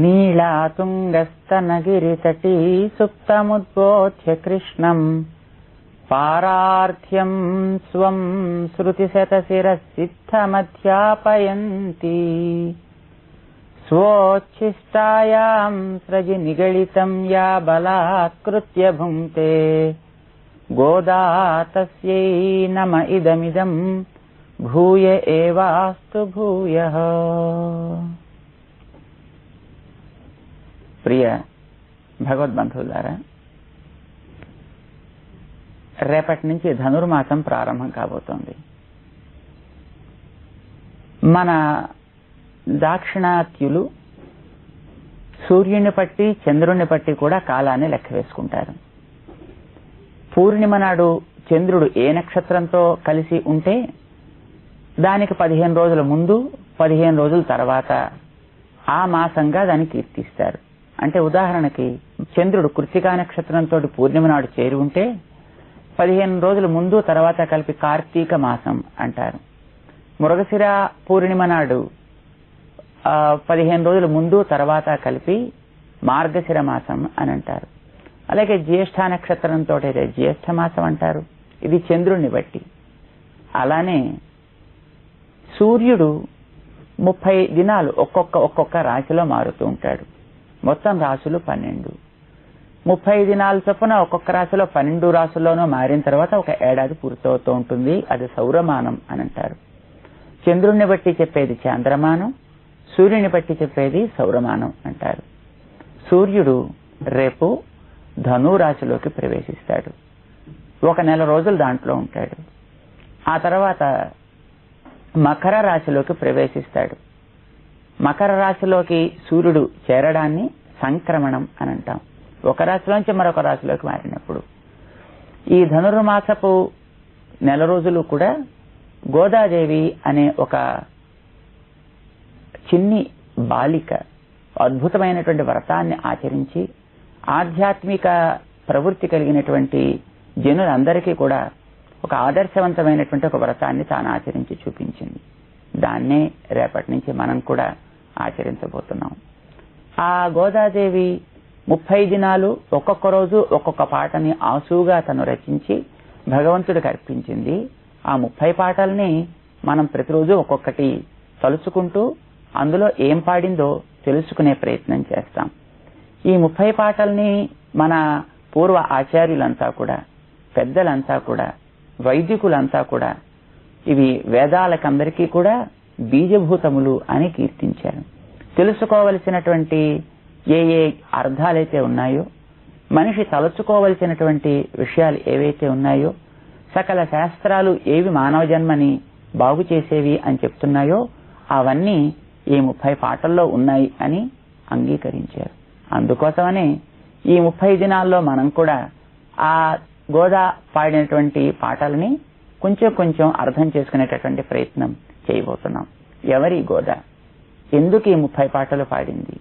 నీళాతుంగస్తనగిరితటీ సుప్తముద్బోధ్య కృష్ణం పారార్థ్యం స్వం శృతిశతశిరసిద్ధమధ్యాపయంతి స్వోచ్ఛిష్టాయాం స్రజి నిగళితం యా బలాత్కృత్య భుంక్తే గోదా తస్యై నమ ఇదమిదం భూయ ఏవాస్తు భూయః. ప్రియ భగవద్బంధువులారా, రేపటి నుంచి ధనుర్మాసం ప్రారంభం కాబోతోంది. మన దాక్షిణాత్యులు సూర్యుని పట్టి చంద్రుని పట్టి కూడా కాలాన్ని లెక్క వేసుకుంటారు. పూర్ణిమ నాడు చంద్రుడు ఏ నక్షత్రంతో కలిసి ఉంటే దానికి 15 రోజుల ముందు 15 రోజుల తర్వాత ఆ మాసంగా దాన్ని కీర్తిస్తారు. అంటే ఉదాహరణకి చంద్రుడు కృత్తికా నక్షత్రంతో పూర్ణిమ నాడు చేరి ఉంటే 15 రోజుల ముందు తర్వాత కలిపి కార్తీక మాసం అంటారు. మృగశిర పూర్ణిమ నాడు 15 రోజుల ముందు తర్వాత కలిపి మార్గశిర మాసం అని అంటారు. అలాగే జ్యేష్ఠ నక్షత్రంతో అయితే జ్యేష్ఠ మాసం అంటారు. ఇది చంద్రుణ్ణి బట్టి. అలానే సూర్యుడు 30 దినాలు ఒక్కొక్క రాశిలో మారుతూ ఉంటాడు. మొత్తం రాశులు 12. 30 దినాల చొప్పున ఒక్కొక్క రాశిలో 12 రాశుల్లోనూ మారిన తర్వాత ఒక ఏడాది పూర్తవుతూ ఉంటుంది. అది సౌరమానం అని అంటారు. చంద్రుణ్ణి బట్టి చెప్పేది చాంద్రమానం, సూర్యుని బట్టి చెప్పేది సౌరమానం అంటారు. సూర్యుడు రేపు ధనురాశిలోకి ప్రవేశిస్తాడు. 1 నెల రోజులు దాంట్లో ఉంటాడు. ఆ తర్వాత మకర రాశిలోకి ప్రవేశిస్తాడు. మకర రాశిలోకి సూర్యుడు చేరడాన్ని సంక్రమణం అని అంటాం. ఒక రాశిలోంచి మరొక రాశిలోకి మారినప్పుడు. ఈ ధనుర్మాసపు నెల రోజులు కూడా గోదాదేవి అనే ఒక చిన్ని బాలిక అద్భుతమైనటువంటి వ్రతాన్ని ఆచరించి ఆధ్యాత్మిక ప్రవృత్తి కలిగినటువంటి జనులందరికీ కూడా ఒక ఆదర్శవంతమైనటువంటి ఒక వ్రతాన్ని తాను ఆచరించి చూపించింది. దాన్నే రేపటి నుంచి మనం కూడా ఆచరించబోతున్నాం. ఆ గోదాదేవి 30 దినాలు ఒక్కొక్క రోజు ఒక్కొక్క పాటని ఆసుగా తను రచించి భగవంతుడికి అర్పించింది. ఆ 30 పాటల్ని మనం ప్రతిరోజు ఒక్కొక్కటి తలుచుకుంటూ అందులో ఏం పాడిందో తెలుసుకునే ప్రయత్నం చేస్తాం. ఈ 30 పాటల్ని మన పూర్వ ఆచార్యులంతా కూడా, పెద్దలంతా కూడా, వైదికులంతా కూడా ఇవి వేదాలకందరికీ కూడా బీజభూతములు అని కీర్తించారు. తెలుసుకోవలసినటువంటి ఏ అర్థాలైతే ఉన్నాయో, మనిషి తలుచుకోవలసినటువంటి విషయాలు ఏవైతే ఉన్నాయో, సకల శాస్త్రాలు ఏవి మానవ జన్మని బాగు చేసేవి అని చెప్తున్నాయో అవన్నీ ఈ 30 పాటల్లో ఉన్నాయి అని అంగీకరించారు. అందుకోసమనే ఈ 30 దినాల్లో మనం కూడా ఆ గోదా పాడినటువంటి పాటలని కొంచెం అర్థం చేసుకునేటటువంటి ప్రయత్నం చేయబోతున్నాం. ఎవరి గోదా, ఎందుకు ఈ 30 పాటలు పాడింది,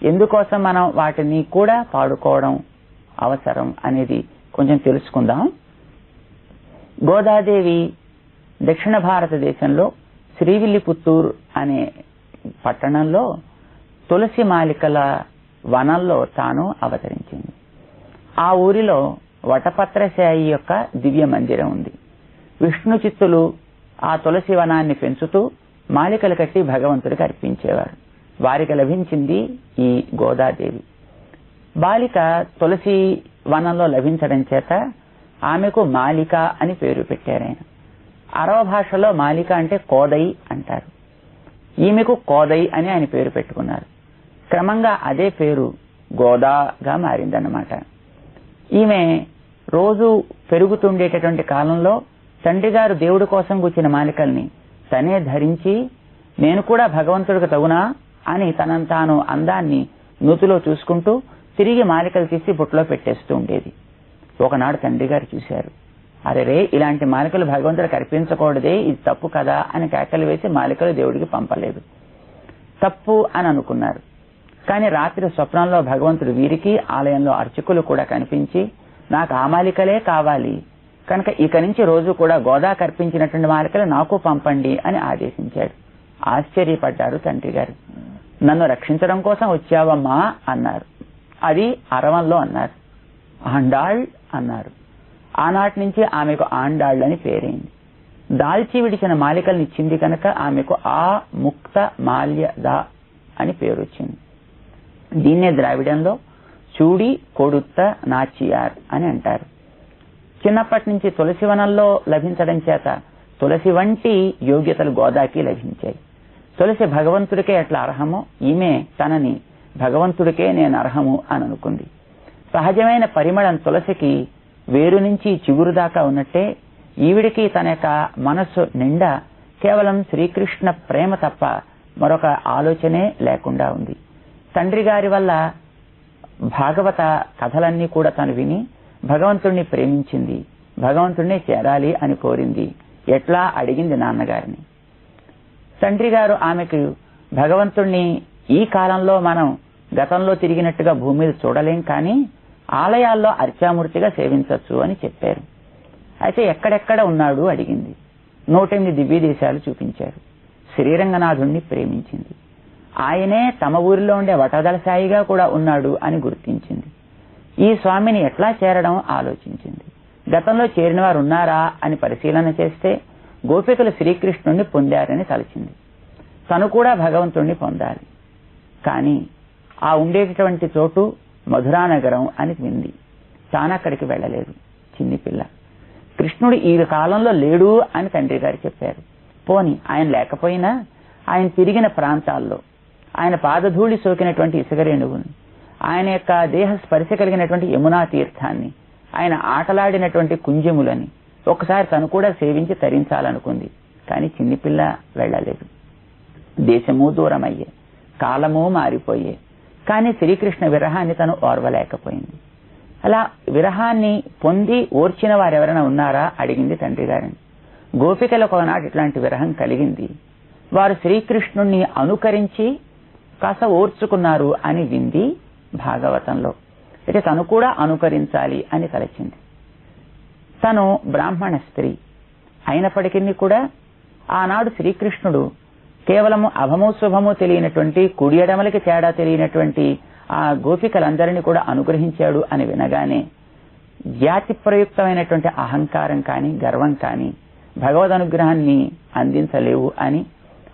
ఎందుకోసం మనం వాటిని కూడా పాడుకోవడం అవసరం అనేది కొంచెం తెలుసుకుందాం. గోదాదేవి దక్షిణ భారతదేశంలో శ్రీవిల్లిపుత్తూరు అనే పట్టణంలో తులసి మాలికల వనంలో తాను అవతరించింది. ఆ ఊరిలో వటపత్రశాయి యొక్క దివ్య మందిరం ఉంది. విష్ణు చిత్తులు ఆ తులసి వనాన్ని పెంచుతూ మాలికలు కట్టి భగవంతుడికి అర్పించేవారు. వారికి లభించింది ఈ గోదాదేవి. బాలిక తులసి వనంలో లభించడం చేత ఆమెకు మాలిక అని పేరు పెట్టారాయన. అరవ భాషలో మాలిక అంటే కోదై అంటారు. ఈమెకు కోదై అని ఆయన పేరు పెట్టుకున్నారు. క్రమంగా అదే పేరు గోదాగా మారిందన్నమాట. ఈమె రోజు పెరుగుతుండేటటువంటి కాలంలో తండ్రి గారు దేవుడి కోసం కూర్చిన మాలికల్ని తనే ధరించి నేను కూడా భగవంతుడికి తగునా అని తనను తాను అందాన్ని నూతిలో చూసుకుంటూ తిరిగి మాలికలు తీసి బుట్టలో పెట్టేస్తూ ఉండేది. ఒకనాడు తండ్రి గారు చూశారు. అరే, ఇలాంటి మాలికలు భగవంతుడికి అర్పించకూడదే, ఇది తప్పు కదా అని కేకలు వేసి మాలికలు దేవుడికి పంపలేదు. తప్పు అని అనుకున్నారు. కానీ రాత్రి స్వప్నంలో భగవంతుడు వీరికి ఆలయంలో అర్చకులు కూడా కనిపించి నాకు ఆ మాలికలే కావాలి కనుక ఇక నుంచి రోజు కూడా గోదా కర్పించినటువంటి మాలికలు నాకు పంపండి అని ఆదేశించాడు. ఆశ్చర్యపడ్డారు తండ్రి గారు. నన్ను రక్షించడం కోసం వచ్చావమ్మా అన్నారు. అది అరవంలో అన్నారు. ఆండాళ్ అన్నారు. ఆనాటి నుంచి ఆమెకు ఆండాళ్ అని పేరైంది. దాల్చి విడిచిన మాలికల్ని ఇచ్చింది కనుక ఆమెకు ఆ ముక్త మాల్య దా అని పేరు వచ్చింది. దీన్నే ద్రావిడంలో చూడి కొడుత్త నాచియార్ అని అంటారు. చిన్నప్పటి నుంచి తులసివనంలో లభించడం చేత తులసి వంటి యోగ్యతలు గోదాకి లభించాయి. తులసి భగవంతుడికే ఎట్లా అర్హమో ఈమె తనని భగవంతుడికే నేను అర్హము అని అనుకుంది. సహజమైన పరిమళం తులసికి వేరు నుంచి చిగురు దాకా ఉన్నట్టే ఈవిడికి తన యొక్క మనస్సు నిండా కేవలం శ్రీకృష్ణ ప్రేమ తప్ప మరొక ఆలోచనే లేకుండా ఉంది. తండ్రి గారి వల్ల భాగవత కథలన్నీ కూడా తను విని భగవంతుణ్ణి ప్రేమించింది, భగవంతుణ్ణి చేరాలి అని కోరింది. ఎట్లా అడిగింది నాన్నగారిని. తండ్రి గారు ఆమెకు భగవంతుణ్ణి ఈ కాలంలో మనం గతంలో తిరిగినట్టుగా భూమి మీద చూడలేం, కానీ ఆలయాల్లో అర్చామూర్తిగా సేవించవచ్చు అని చెప్పారు. అయితే ఎక్కడెక్కడ ఉన్నాడు అడిగింది. 108 దివ్య దేశాలు చూపించారు. శ్రీరంగనాథుణ్ణి ప్రేమించింది. ఆయనే తమ ఊరిలో ఉండే వటదల సాయిగా కూడా ఉన్నాడు అని గుర్తించింది. ఈ స్వామిని ఎట్లా చేరడం ఆలోచించింది. గతంలో చేరిన వారు ఉన్నారా అని పరిశీలన చేస్తే గోపికలు శ్రీకృష్ణుణ్ణి పొందారని తలచింది. తను కూడా భగవంతుణ్ణి పొందాలి. కానీ ఆ ఉండేటటువంటి చోటు మధురానగరం అని వింది. తానక్కడికి వెళ్ళలేదు. చిన్ని పిల్ల. కృష్ణుడు ఈ కాలంలో లేడు అని తండ్రి గారు చెప్పారు. పోని ఆయన లేకపోయినా ఆయన తిరిగిన ప్రాంతాల్లో ఆయన పాదధూళి సోకినటువంటి ఇసుకరేణువుని, ఆయన యొక్క దేహ స్పర్శ కలిగినటువంటి యమునా తీర్థాన్ని, ఆయన ఆటలాడినటువంటి కుంజములని ఒకసారి తను కూడా సేవించి తరించాలనుకుంది. కానీ చిన్నిపిల్ల వెళ్ళలేదు. దేశము దూరమయ్యే, కాలము మారిపోయే, కానీ శ్రీకృష్ణ విరహాన్ని తను ఓర్వలేకపోయింది. అలా విరహాన్ని పొంది ఓర్చిన వారెవరైనా ఉన్నారా అడిగింది తండ్రి గారిని. గోపికలకు ఒకనాడు ఇట్లాంటి విరహం కలిగింది. వారు శ్రీకృష్ణుణ్ణి అనుకరించి కాస్త ఓర్చుకున్నారు అని వింది భాగవతంలో. అయితే తను కూడా అనుకరించాలి అని తలచింది. తను బ్రాహ్మణ స్త్రీ అయినప్పటికీ కూడా ఆనాడు శ్రీకృష్ణుడు కేవలము అభము శుభము తెలియనటువంటి కుడి ఎడమలకి తేడా తెలియనటువంటి ఆ గోపికలందరినీ కూడా అనుగ్రహించాడు అని వినగానే జాతి ప్రయుక్తమైనటువంటి అహంకారం కానీ గర్వం కానీ భగవద్ అనుగ్రహాన్ని అందించలేవు అని,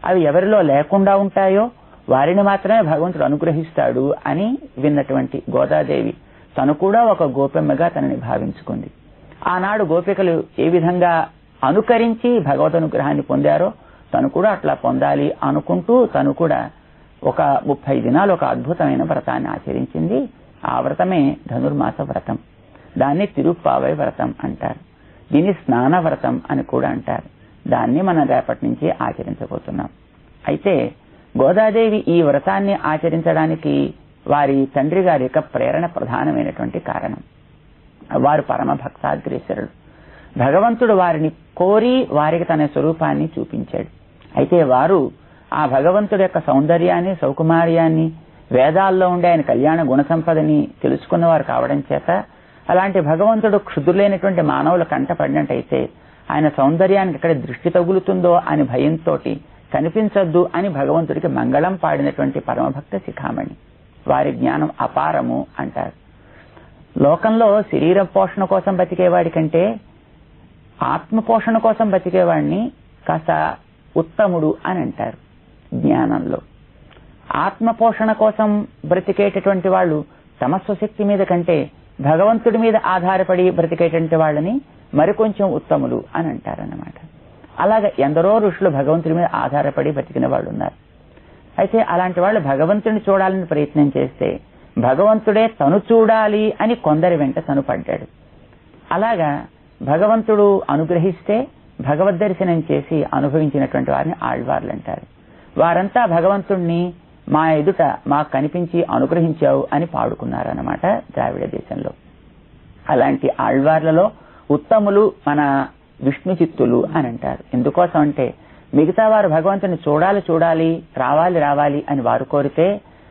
అవి ఎవరిలో లేకుండా ఉంటాయో వారిని మాత్రమే భగవంతుడు అనుగ్రహిస్తాడు అని విన్నటువంటి గోదాదేవి తను కూడా ఒక గోపెమ్మగా తనని భావించుకుంది. ఆనాడు గోపికలు ఏ విధంగా అనుకరించి భగవద్ అనుగ్రహాన్ని పొందారో తను కూడా అట్లా పొందాలి అనుకుంటూ తను కూడా ఒక 30 దినాలు ఒక అద్భుతమైన వ్రతాన్ని ఆచరించింది. ఆ వ్రతమే ధనుర్మాస వ్రతం. దాన్ని తిరుప్పావై వ్రతం అంటారు. దీన్ని స్నాన వ్రతం అని కూడా అంటారు. దాన్ని మనం రేపటి నుంచి ఆచరించబోతున్నాం. అయితే గోదాదేవి ఈ వ్రతాన్ని ఆచరించడానికి వారి తండ్రి గారి యొక్క ప్రేరణ ప్రధానమైనటువంటి కారణం. వారు పరమ భక్తాగ్రేసరుడు. భగవంతుడు వారిని కోరి వారికి తన స్వరూపాన్ని చూపించాడు. అయితే వారు ఆ భగవంతుడి యొక్క సౌందర్యాన్ని, సౌకుమార్యాన్ని, వేదాల్లో ఉండే ఆయన కళ్యాణ గుణ సంపదని తెలుసుకున్నవారు కావడం చేత అలాంటి భగవంతుడు క్షుద్రులైనటువంటి మానవుల కంటపడినట్టయితే ఆయన సౌందర్యానికి ఎక్కడ దృష్టి తగులుతుందో అని భయంతో కనిపించొద్దు అని భగవంతుడికి మంగళం పాడినటువంటి పరమభక్త శిఖామణి. వారి జ్ఞానం అపారము అంటారు. లోకంలో శరీర పోషణ కోసం బతికేవాడి కంటే ఆత్మ పోషణ కోసం బతికేవాడిని కాస్త ఉత్తముడు అని అంటారు. జ్ఞానంలో ఆత్మ పోషణ కోసం బ్రతికేటటువంటి వాళ్ళు తమ స్వశక్తి మీద కంటే భగవంతుడి మీద ఆధారపడి బ్రతికేటువంటి వాళ్ళని మరికొంచెం ఉత్తములు అని అంటారన్నమాట. అలాగే ఎందరో ఋషులు భగవంతుడి మీద ఆధారపడి బతికిన వాళ్ళు ఉన్నారు. అయితే అలాంటి వాళ్ళు భగవంతుడిని చూడాలని ప్రయత్నం చేస్తే భగవంతుడే తను చూడాలి అని కొందరి వెంట తను పడ్డాడు. అలాగా భగవంతుడు అనుగ్రహిస్తే భగవద్దర్శనం చేసి అనుభవించినటువంటి వారిని ఆళ్వార్లు అంటారు. వారంతా భగవంతుణ్ణి మా ఎదుట మాకు కనిపించి అనుగ్రహించావు అని పాడుకున్నారన్నమాట ద్రావిడ దేశంలో. అలాంటి ఆళ్వార్లలో ఉత్తములు మన విష్ణు చిత్తులు అని అంటారు. ఎందుకోసం అంటే మిగతా వారు భగవంతుని చూడాలి రావాలి అని వారు కోరితే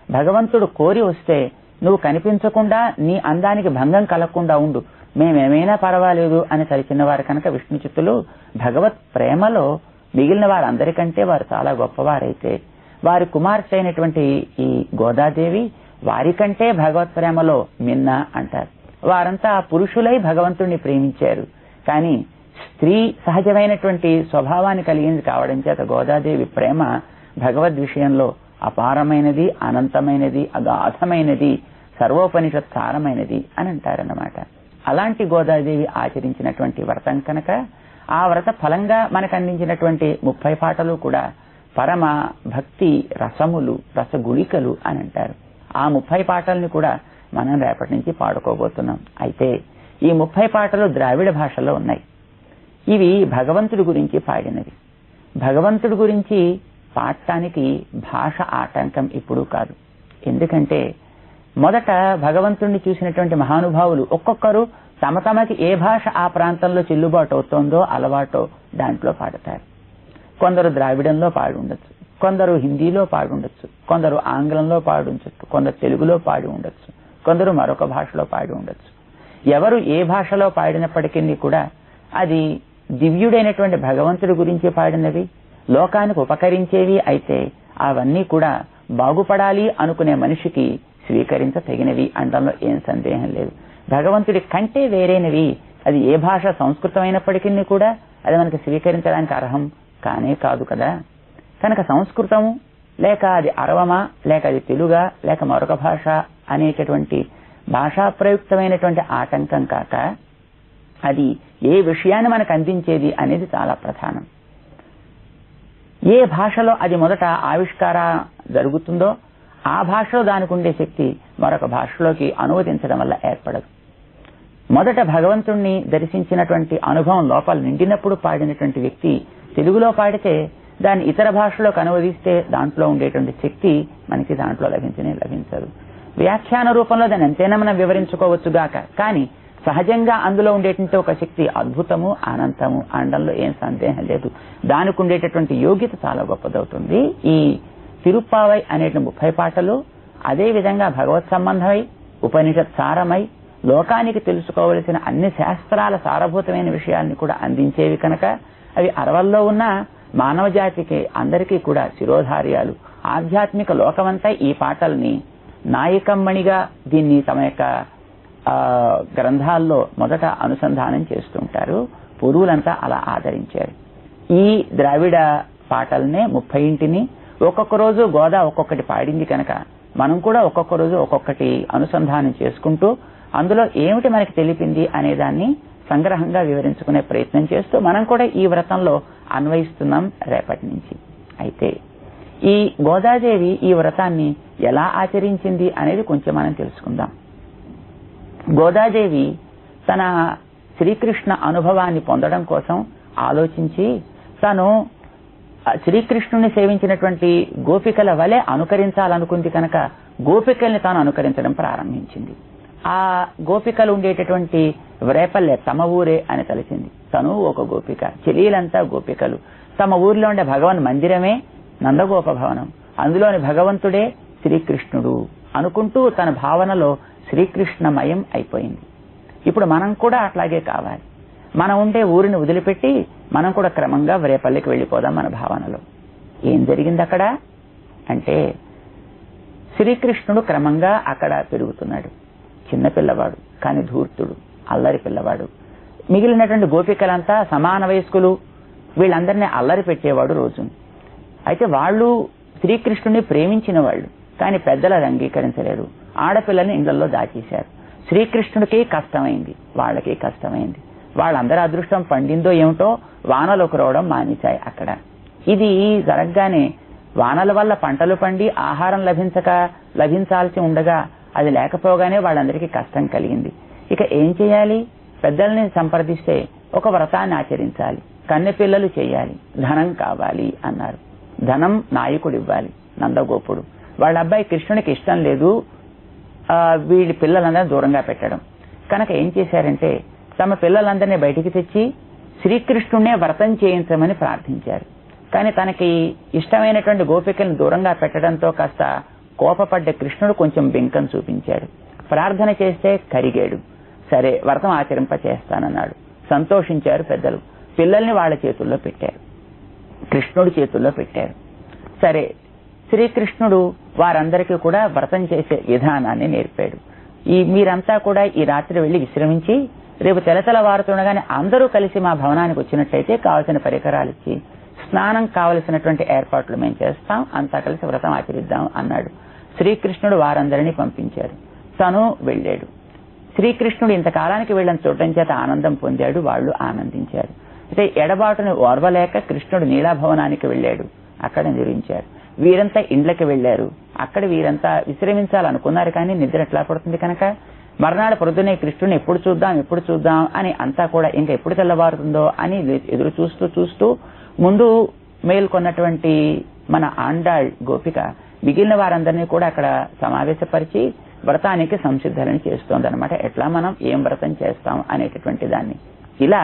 భగవంతుడు కోరి వస్తే నువ్వు కనిపించకుండా నీ అందానికి భంగం కలగకుండా ఉండు, మేమేమైనా పర్వాలేదు అని తలిచిన వారు కనుక విష్ణు చిత్తులు భగవత్ ప్రేమలో మిగిలిన వారందరికంటే వారు చాలా గొప్పవారైతే వారి కుమార్తె అయినటువంటి ఈ గోదాదేవి వారికంటే భగవత్ ప్రేమలో మిన్న అంటారు. వారంతా పురుషులై భగవంతుణ్ణి ప్రేమించారు. కానీ స్త్రీ సహజమైనటువంటి స్వభావాన్ని కలిగింది కావడం చేత గోదాదేవి ప్రేమ భగవద్ విషయంలో అపారమైనది, అనంతమైనది, అగాధమైనది, సర్వోపనిషత్ సారమైనది అని అంటారన్నమాట. అలాంటి గోదాదేవి ఆచరించినటువంటి వ్రతం కనుక ఆ వ్రత ఫలంగా మనకు అందించినటువంటి 30 పాటలు కూడా పరమ భక్తి రసములు, రసగుళికలు అని అంటారు. ఆ 30 పాటల్ని కూడా మనం రేపటి నుంచి పాడుకోబోతున్నాం. అయితే ఈ 30 పాటలు ద్రావిడ భాషలో ఉన్నాయి. ఇవి భగవంతుడి గురించి పాడినవి. భగవంతుడి గురించి పాడటానికి భాష ఆటంకం ఇప్పుడు కాదు. ఎందుకంటే మొదట భగవంతుణ్ణి చూసినటువంటి మహానుభావులు ఒక్కొక్కరు తమ తమకి ఏ భాష ఆ ప్రాంతంలో చెల్లుబాటు అవుతోందో అలవాటో దాంట్లో పాడతారు. కొందరు ద్రావిడంలో పాడి ఉండొచ్చు, కొందరు హిందీలో పాడి ఉండొచ్చు, కొందరు ఆంగ్లంలో పాడి ఉండొచ్చు, కొందరు తెలుగులో పాడి ఉండొచ్చు, కొందరు మరొక భాషలో పాడి ఉండొచ్చు. ఎవరు ఏ భాషలో పాడినప్పటికీ కూడా అది దివ్యుడైనటువంటి భగవంతుడి గురించి పాడినవి, లోకానికి ఉపకరించేవి అయితే అవన్నీ కూడా బాగుపడాలి అనుకునే మనిషికి స్వీకరించదగినవి అనడంలో ఏం సందేహం లేదు. భగవంతుడి కంటే వేరేనవి అది ఏ భాష సంస్కృతమైనప్పటికీ కూడా అది మనకి స్వీకరించడానికి అర్హం కానే కాదు కదా. కనుక సంస్కృతము లేక అది అరవమా, లేక అది తెలుగా, లేక మరొక భాష అనేటటువంటి భాషా ప్రయుక్తమైనటువంటి ఆటంకం కాక అది ఏ విషయాన్ని మనకు అందించేది అనేది చాలా ప్రధానం. ఏ భాషలో అది మొదట ఆవిష్కార జరుగుతుందో ఆ భాషలో దానికి ఉండే శక్తి మరొక భాషలోకి అనువదించడం వల్ల ఏర్పడదు. మొదట భగవంతుణ్ణి దర్శించినటువంటి అనుభవం లోపల నిండినప్పుడు పాడినటువంటి వ్యక్తి తెలుగులో పాడితే దాన్ని ఇతర భాషలోకి అనువదిస్తే దాంట్లో ఉండేటువంటి శక్తి మనకి దాంట్లో లభించదు. వ్యాఖ్యాన రూపంలో దాన్ని ఎంతైనా మనం వివరించుకోవచ్చుగాక, కానీ సహజంగా అందులో ఉండేటువంటి ఒక శక్తి అద్భుతము, అనంతము అనడంలో ఏం సందేహం లేదు. దానికి ఉండేటటువంటి యోగ్యత చాలా గొప్పదవుతుంది. ఈ తిరుప్పావై అనే 30 పాటలు అదే విధంగా భగవత్ సంబంధమై, ఉపనిషత్ సారమై, లోకానికి తెలుసుకోవలసిన అన్ని శాస్త్రాల సారభూతమైన విషయాల్ని కూడా అందించేవి కనుక అవి అరవల్లో ఉన్న మానవ జాతికి అందరికీ కూడా శిరోధార్యాలు. ఆధ్యాత్మిక లోకమంతా ఈ పాటల్ని నాయకమ్మణిగా దీన్ని తమ యొక్క గ్రంథాల్లో మొదట అనుసంధానం చేస్తుంటారు. పూర్వులంతా అలా ఆదరించారు. ఈ ద్రావిడ పాటల్నే 30 ఒక్కొక్క రోజు గోదా ఒక్కొక్కటి పాడింది కనుక మనం కూడా ఒక్కొక్క రోజు ఒక్కొక్కటి అనుసంధానం చేసుకుంటూ అందులో ఏమిటి మనకి తెలిపింది అనే దాన్ని సంగ్రహంగా వివరించుకునే ప్రయత్నం చేస్తూ మనం కూడా ఈ వ్రతంలో అన్వయిస్తున్నాం రేపటి నుంచి. అయితే ఈ గోదాదేవి ఈ వ్రతాన్ని ఎలా ఆచరించింది అనేది కొంచెం మనం తెలుసుకుందాం. గోదాదేవి తన శ్రీకృష్ణ అనుభవాన్ని పొందడం కోసం ఆలోచించి తను శ్రీకృష్ణుని సేవించినటువంటి గోపికల వలె అనుకరించాలనుకుంది కనుక గోపికల్ని తాను అనుకరించడం ప్రారంభించింది. ఆ గోపికలు ఉండేటటువంటి వ్రేపల్లె తమ ఊరే అని తలచింది. తను ఒక గోపిక, చెలీలంతా గోపికలు. తమ ఊరిలో ఉండే భగవన్ మందిరమే నందగోప భవనం, అందులోని భగవంతుడే శ్రీకృష్ణుడు అనుకుంటూ తన భావనలో శ్రీకృష్ణమయం అయిపోయింది. ఇప్పుడు మనం కూడా అట్లాగే కావాలి. మనం ఉండే ఊరిని వదిలిపెట్టి మనం కూడా క్రమంగా వ్రేపల్లికి వెళ్ళిపోదాం. మన భావనలో ఏం జరిగింది అక్కడ అంటే శ్రీకృష్ణుడు క్రమంగా అక్కడ పెరుగుతున్నాడు. చిన్నపిల్లవాడు కానీ ధూర్తుడు, అల్లరి పిల్లవాడు. మిగిలినటువంటి గోపికలంతా సమాన వయస్కులు, వీళ్ళందరినీ అల్లరి పెట్టేవాడు రోజు. అయితే వాళ్ళు శ్రీకృష్ణుని ప్రేమించిన వాళ్ళు, కానీ పెద్దలు అంగీకరించలేరు. ఆడపిల్లల్ని ఇళ్లలో దాచేశారు. శ్రీకృష్ణుడికి కష్టమైంది, వాళ్ళకి కష్టమైంది. వాళ్ళందరి అదృష్టం పండిందో ఏమిటో వానలు కురవడం మానేశాయి అక్కడ. ఇది జరగగానే వానల వల్ల పంటలు పండి ఆహారం లభించాల్సి ఉండగా అది లేకపోగానే వాళ్ళందరికీ కష్టం కలిగింది. ఇక ఏం చేయాలి? పెద్దల్ని సంప్రదిస్తే ఒక వ్రతాన్ని ఆచరించాలి, కన్నె పిల్లలు చేయాలి, ధనం కావాలి అన్నారు. ధనం నాయకుడు ఇవ్వాలి, నందగోపుడు. వాళ్ళ అబ్బాయి కృష్ణునికి ఇష్టం లేదు వీళ్ళ పిల్లలందరినీ దూరంగా పెట్టడం కనుక ఏం చేశారంటే తమ పిల్లలందరినీ బయటికి తెచ్చి శ్రీకృష్ణుడినే వ్రతం చేయించమని ప్రార్థించారు. కానీ తనకి ఇష్టమైనటువంటి గోపికలను దూరంగా పెట్టడంతో కాస్త కోపపడ్డ కృష్ణుడు కొంచెం బెంకం చూపించాడు. ప్రార్థన చేస్తే కరిగాడు. సరే వ్రతం ఆచరింపచేస్తానన్నాడు. సంతోషించారు పెద్దలు. పిల్లల్ని వాళ్ళ చేతుల్లో పెట్టారు, కృష్ణుడి చేతుల్లో పెట్టారు. సరే శ్రీకృష్ణుడు వారందరికీ కూడా వ్రతం చేసే విధానాన్ని నేర్పాడు. మీరంతా కూడా ఈ రాత్రి వెళ్లి విశ్రమించి రేపు తెలతెలవారుతుండగానే అందరూ కలిసి మా భవనానికి వచ్చినట్టయితే కావలసిన పరికరాలు ఇచ్చి స్నానం కావలసినటువంటి ఏర్పాట్లు మేము చేస్తాం, అంతా కలిసి వ్రతం ఆచరిద్దాం అన్నాడు. శ్రీకృష్ణుడు వారందరినీ పంపించాడు. తను వెళ్ళాడు. శ్రీకృష్ణుడు ఇంతకాలానికి వీళ్ళని చూడటం చేత ఆనందం పొందాడు. వాళ్ళు ఆనందించారు. అయితే ఎడబాటుని ఓర్వలేక కృష్ణుడు నీలాభవనానికి వెళ్ళాడు. అక్కడ నిద్రించారు. వీరంతా ఇండ్లకి వెళ్లారు. అక్కడ వీరంతా విశ్రమించాలనుకున్నారు. కానీ నిద్ర ఎట్లా పడుతుంది కనుక మర్నాడు పొద్దునే కృష్ణుని ఎప్పుడు చూద్దాం అని అంతా కూడా ఇంకా ఎప్పుడు తెల్లవారుతుందో అని ఎదురు చూస్తూ ముందు మేల్కొన్నటువంటి మన ఆండాళ్ గోపిక మిగిలిన వారందరినీ కూడా అక్కడ సమావేశపరిచి వ్రతానికి సంసిద్ధులను చేస్తోందనమాట. ఎట్లా మనం ఏం వ్రతం చేస్తాం అనేటటువంటి దాన్ని. ఇలా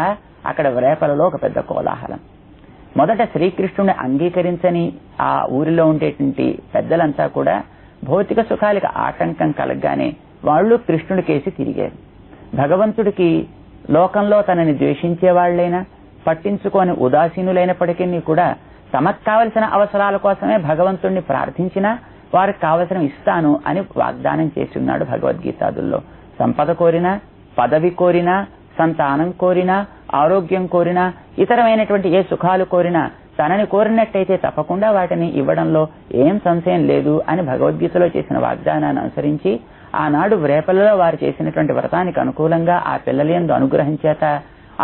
అక్కడ రేపలలో ఒక పెద్ద కోలాహలం. మొదట శ్రీకృష్ణుని అంగీకరించని ఆ ఊరిలో ఉండేటువంటి పెద్దలంతా కూడా భౌతిక సుఖాలకు ఆటంకం కలగగానే వాళ్ళు కృష్ణుడి కేసి తిరిగారు. భగవంతుడికి లోకంలో తనని ద్వేషించే వాళ్లైనా పట్టించుకొని ఉదాసీనులైనప్పటికీ కూడా తమకు కావలసిన అవసరాల కోసమే భగవంతుణ్ణి ప్రార్థించినా వారికి కావలసిన ఇస్తాను అని వాగ్దానం చేసి ఉన్నాడు భగవద్గీతాదుల్లో. సంపద కోరినా, పదవి కోరినా, సంతానం కోరినా, ఆరోగ్యం కోరినా, ఇతరమైనటువంటి ఏ సుఖాలు కోరినా తనని కోరినట్టయితే తప్పకుండా వాటిని ఇవ్వడంలో ఏం సంశయం లేదు అని భగవద్గీతలో చేసిన వాగ్దానాన్ని అనుసరించి ఆనాడు రేపలలో వారు చేసినటువంటి వ్రతానికి అనుకూలంగా ఆ పిల్లలందు అనుగ్రహం చేత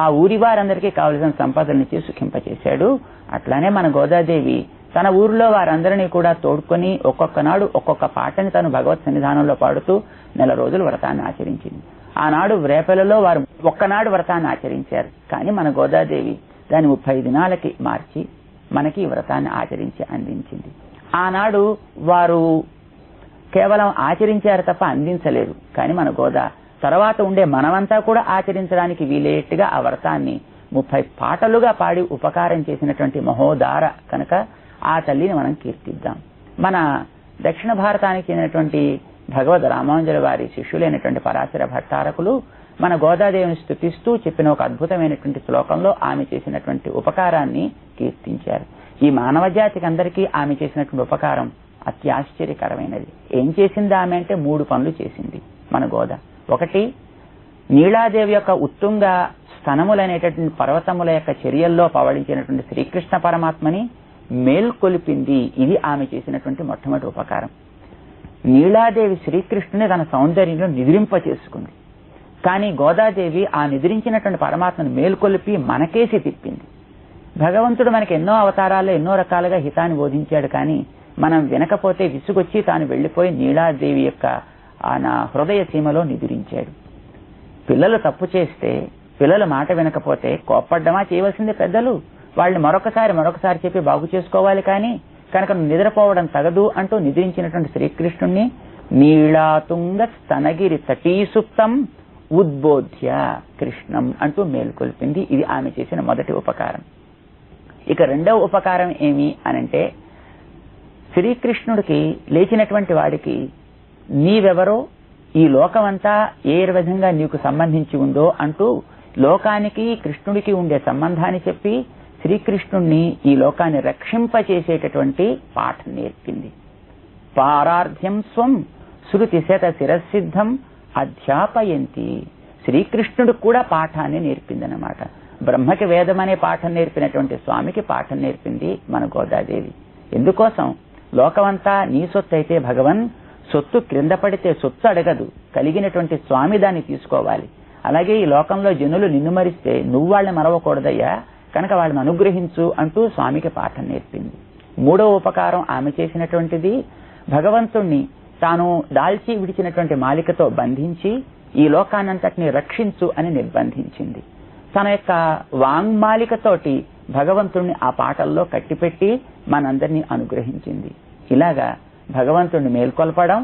ఆ ఊరి వారందరికీ కావలసిన సంపదలనిచ్చి సుఖింపచేశాడు. అట్లానే మన గోదాదేవి తన ఊరిలో వారందరినీ కూడా తోడుకొని ఒక్కొక్క నాడు ఒక్కొక్క పాటని తను భగవత్ సన్నిధానంలో పాడుతూ 4 రోజులు వ్రతాన్ని ఆచరించింది. ఆనాడు రేపలలో వారు ఒక్కనాడు వ్రతాన్ని ఆచరించారు. కానీ మన గోదాదేవి దాన్ని 30 దినాలకి మార్చి మనకి ఈ వ్రతాన్ని ఆచరించి అందించింది. ఆనాడు వారు కేవలం ఆచరించారు తప్ప అందించలేరు. కానీ మన గోదా తర్వాత ఉండే మనమంతా కూడా ఆచరించడానికి వీలేట్టుగా ఆ వ్రతాన్ని 30 పాటలుగా పాడి ఉపకారం చేసినటువంటి మహోదార కనుక ఆ తల్లిని మనం కీర్తిద్దాం. మన దక్షిణ భారతానికి చెందినటువంటి భగవద్ రామానుజుల వారి శిష్యులైనటువంటి పరాశర భట్టారకులు మన గోదాదేవిని స్తుతిస్తూ చెప్పిన ఒక అద్భుతమైనటువంటి శ్లోకంలో ఆమె చేసినటువంటి ఉపకారాన్ని కీర్తించారు. ఈ మానవ జాతికి అందరికీ ఆమె చేసినటువంటి ఉపకారం అత్యాశ్చర్యకరమైనది. ఏం చేసింది ఆమె అంటే 3 పనులు చేసింది మన గోద. ఒకటి, నీలాదేవి యొక్క ఉత్తుంగ స్తనములైనటువంటి పర్వతముల యొక్క చర్యల్లో పవళించినటువంటి శ్రీకృష్ణ పరమాత్మని మేల్కొలిపింది. ఇది ఆమె చేసినటువంటి మొట్టమొదటి ఉపకారం. నీలాదేవి శ్రీకృష్ణుని తన సౌందర్యంలో నిద్రింప చేసుకుంది. కానీ గోదాదేవి ఆ నిద్రించినటువంటి పరమాత్మను మేల్కొలిపి మనకేసి తిప్పింది. భగవంతుడు మనకి ఎన్నో అవతారాల్లో ఎన్నో రకాలుగా హితాన్ని బోధించాడు. కానీ మనం వినకపోతే విసుగొచ్చి తాను వెళ్లిపోయి నీలాదేవి యొక్క నా హృదయ సీమలో నిద్రించాడు. పిల్లలు తప్పు చేస్తే, పిల్లలు మాట వినకపోతే కోప్పడ్డమా చేయవలసింది పెద్దలు. వాళ్ళని మరొకసారి చెప్పి బాగు చేసుకోవాలి. కానీ కనుక నిద్రపోవడం తగదు అంటూ నిద్రించినటువంటి శ్రీకృష్ణుణ్ణి నీళాతుంగ స్తనగిరి తటీసుప్తం ఉద్బోధ్య కృష్ణం అంటూ మేల్కొల్పింది. ఇది ఆమె చేసిన మొదటి ఉపకారం. ఇక రెండవ ఉపకారం ఏమి అనంటే, శ్రీకృష్ణుడికి లేచినటువంటి వాడికి నీవెవరో, ఈ లోకమంతా ఏ విధంగా నీకు సంబంధించి ఉందో అంటూ లోకానికి కృష్ణుడికి ఉండే సంబంధాన్ని చెప్పి శ్రీకృష్ణుణ్ణి ఈ లోకాన్ని రక్షింపచేసేటటువంటి పాఠం నేర్పింది. పారార్థ్యం స్వం శృతి శత శిరసిద్ధం అధ్యాపయంతి. శ్రీకృష్ణుడు కూడా పాఠాన్ని నేర్పిందనమాట. బ్రహ్మకి వేదం అనే పాఠం నేర్పినటువంటి స్వామికి పాఠం నేర్పింది మన గోదాదేవి. ఎందుకోసం? లోకమంతా నీ సొత్తు అయితే భగవన్, సొత్తు క్రింద పడితే సొత్తు అడగదు, కలిగినటువంటి స్వామి దాన్ని తీసుకోవాలి. అలాగే ఈ లోకంలో జనులు నిన్ను మరిస్తే నువ్వు వాళ్ళని మరవకూడదయ్యా, కనుక వాళ్ళని అనుగ్రహించు అంటూ స్వామికి పాఠం నేర్పింది. మూడవ ఉపకారం ఆమె చేసినటువంటిది, భగవంతుణ్ణి తాను దాల్చి విడిచినటువంటి మాలికతో బంధించి ఈ లోకాన్నంతటిని రక్షించు అని నిర్బంధించింది. తన యొక్క వాంగ్మాలికతోటి భగవంతుణ్ణి ఆ పాటల్లో కట్టిపెట్టి మనందరినీ అనుగ్రహించింది. ఇలాగా భగవంతుడిని మేల్కొల్పడం,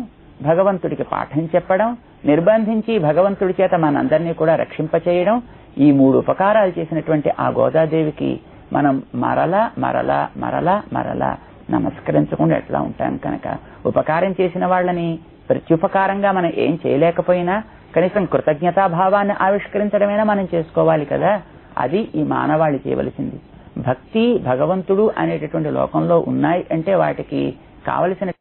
భగవంతుడికి పాఠం చెప్పడం, నిర్బంధించి భగవంతుడి చేత మనందరినీ కూడా రక్షింపచేయడం, ఈ 3 ఉపకారాలు చేసినటువంటి ఆ గోదాదేవికి మనం మరలా మరలా మరలా మరలా నమస్కరించకుండా ఎట్లా ఉంటాం? కనుక ఉపకారం చేసిన వాళ్ళని ప్రత్యుపకారంగా మనం ఏం చేయలేకపోయినా కనీసం కృతజ్ఞతాభావాన్ని ఆవిష్కరించడమైనా మనం చేసుకోవాలి కదా. అది ఈ మానవాళి చేయవలసింది. భక్తి, భగవంతుడు అనేటటువంటి లోకంలో ఉన్నాయి అంటే వాటికి కావలసిన